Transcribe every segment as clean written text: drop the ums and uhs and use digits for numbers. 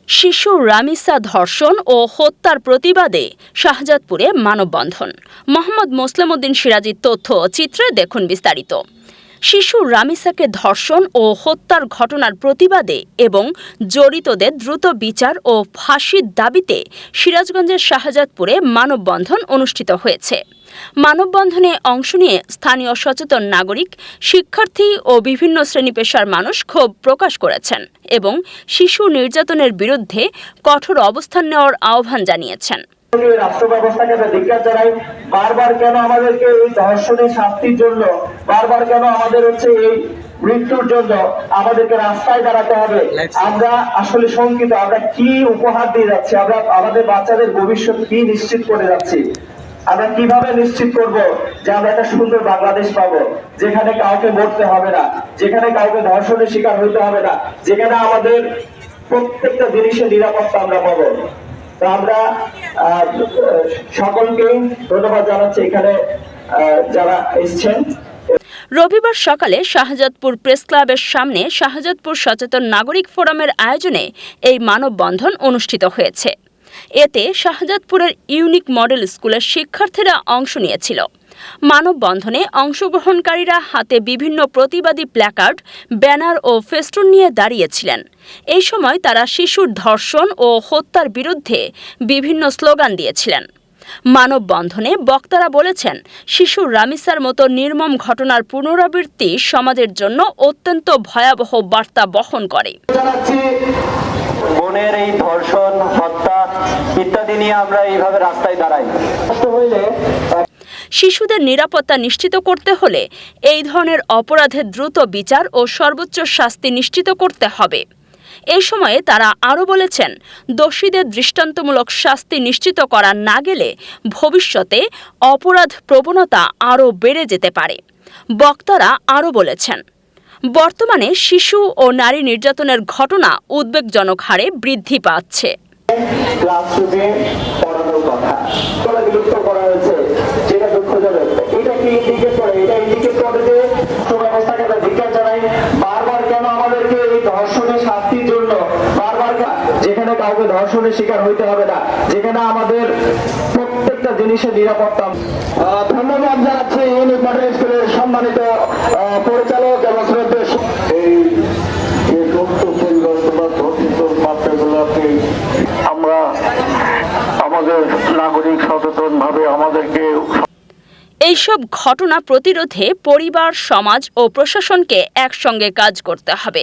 শিশু রামিসা ধর্ষণ ও হত্যার প্রতিবাদে শাহজাদপুরে মানববন্ধন। মোহাম্মদ মোসলেম উদ্দিন সিরাজীর তথ্য ও চিত্রে দেখুন বিস্তারিত। শিশু রামিসাকে ধর্ষণ ও হত্যার ঘটনার প্রতিবাদে এবং জড়িতদের দ্রুত বিচার ও ফাঁসির দাবিতে সিরাজগঞ্জের শাহজাদপুরে মানববন্ধন অনুষ্ঠিত হয়েছে। মানববন্ধনে অংশ নিয়ে স্থানীয় সচেতন নাগরিক, শিক্ষার্থী ও বিভিন্ন শ্রেণী পেশার মানুষ ক্ষোভ প্রকাশ করেছেন এবং শিশু নির্যাতনের বিরুদ্ধে কঠোর অবস্থান নেওয়ার আহ্বান জানিয়েছেন। রাষ্ট্র ব্যবস্থাকে ধিক্কার জানাই। বারবার কেন আমাদেরকে এই ধর্ষণের শাস্তির জন্য, বারবার কেন আমাদের এই মৃত্যুর জন্য আমাদেরকে রাস্তায় দাঁড়াতে হবে? আমরা আসলে শঙ্কিত। আমরা কি উপহার দিয়ে যাচ্ছি? আমরা আমাদের বাচ্চাদের ভবিষ্যৎ কি নিশ্চিত করে যাচ্ছি? আমরা কিভাবে নিশ্চিত করব যে আমরা একটা সুন্দর বাংলাদেশ পাবো, যেখানে কাউকে মরতে হবে না, যেখানে কাউকে ধর্ষণের শিকার হইতে হবে না, যেখানে আমাদের প্রত্যেকটা জিনিসের নিরাপত্তা আমরা পাবো। তো আমরা সকলকে ধন্যবাদ জানাচ্ছি এখানে যারা এসেছেন। রবিবার সকালে শাহজাদপুর প্রেস ক্লাবের সামনে শাহজাদপুর সচেতন নাগরিক ফোরামের আয়োজনে এই মানববন্ধন অনুষ্ঠিত হয়েছে। এতে শাহজাদপুরের ইউনিক মডেল স্কুলের শিক্ষার্থীরা অংশ নিয়েছিল। মানববন্ধনে অংশগ্রহণকারীরা হাতে বিভিন্ন প্রতিবাদী প্ল্যাকার্ড, ব্যানার ও ফেস্টুন নিয়ে দাঁড়িয়েছিলেন। এই সময় তারা শিশুর ধর্ষণ ও হত্যার বিরুদ্ধে বিভিন্ন স্লোগান দিয়েছিলেন। মানববন্ধনে বক্তারা বলেছেন, শিশু রামিসার মতো নির্মম ঘটনার পুনরাবৃত্তি সমাজের জন্য অত্যন্ত ভয়াবহ বার্তা বহন করে। বোনের এই ধর্ষণ, হত্যা ইত্যাদি নিয়ে আমরা এইভাবে রাস্তায় দাঁড়াই। শিশুদের নিরাপত্তা নিশ্চিত করতে হলে এই ধরনের অপরাধের দ্রুত বিচার ও সর্বোচ্চ শাস্তি নিশ্চিত করতে হবে। এই সময়ে তারা আরও বলেছেন, দোষীদের দৃষ্টান্তমূলক শাস্তি নিশ্চিত করা না গেলে ভবিষ্যতে অপরাধ প্রবণতা আরও বেড়ে যেতে পারে। বক্তারা আরও বলেছেন, বর্তমানে শিশু ও নারী নির্যাতনের ঘটনা উদ্বেগজনক হারে বৃদ্ধি পাচ্ছে। ক্লাসরুমে পড়ানোর কথা বিলুপ্ত করা হয়েছে, যেটা দুঃখজনক। এটা কি ইন্ডিকেট করে? এটা ইন্ডিকেট করে যে ব্যবস্থাকে ধিক্কার জানাই। বারবার কেন আমাদেরকে এই ধর্ষণের শাস্তির জন্য, বারবার যেখানে কাউকে ধর্ষণের শিকার হইতে হবে না, যেখানে আমাদের প্রত্যেকটা জিনিসের নিরাপত্তা। ধন্যবাদ জানাচ্ছি ইউনিক মডেল স্কুলের সম্মানিত পরিচালক এবং আমরা আমাদের নাগরিক সচেতন ভাবে আমাদেরকে এইসব ঘটনা প্রতিরোধে পরিবার, সমাজ ও প্রশাসনকে একসঙ্গে কাজ করতে হবে।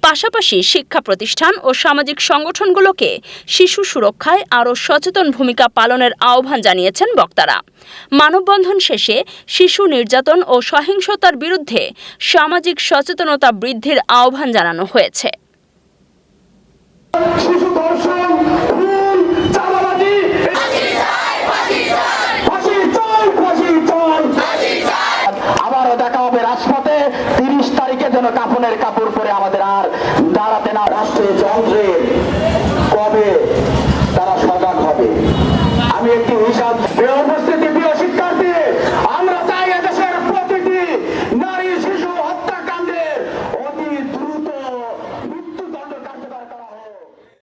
পাশাপাশি শিক্ষা প্রতিষ্ঠান ও সামাজিক সংগঠনগুলোকে শিশু সুরক্ষায় আরও সচেতন ভূমিকা পালনের আহ্বান জানিয়েছেন বক্তারা। মানববন্ধন শেষে শিশু নির্যাতন ও সহিংসতার বিরুদ্ধে সামাজিক সচেতনতা বৃদ্ধির আহ্বান জানানো হয়েছে। আবারও দেখা হবে রাজপথে। 30 তারিখে যেন কাফনের কাপড় পরে আমাদের আর দাঁড়াতে না। রাষ্ট্রের যন্ত্রে কবে তারা সজাগ হবে? আমি একটি হিসাব উপস্থিতি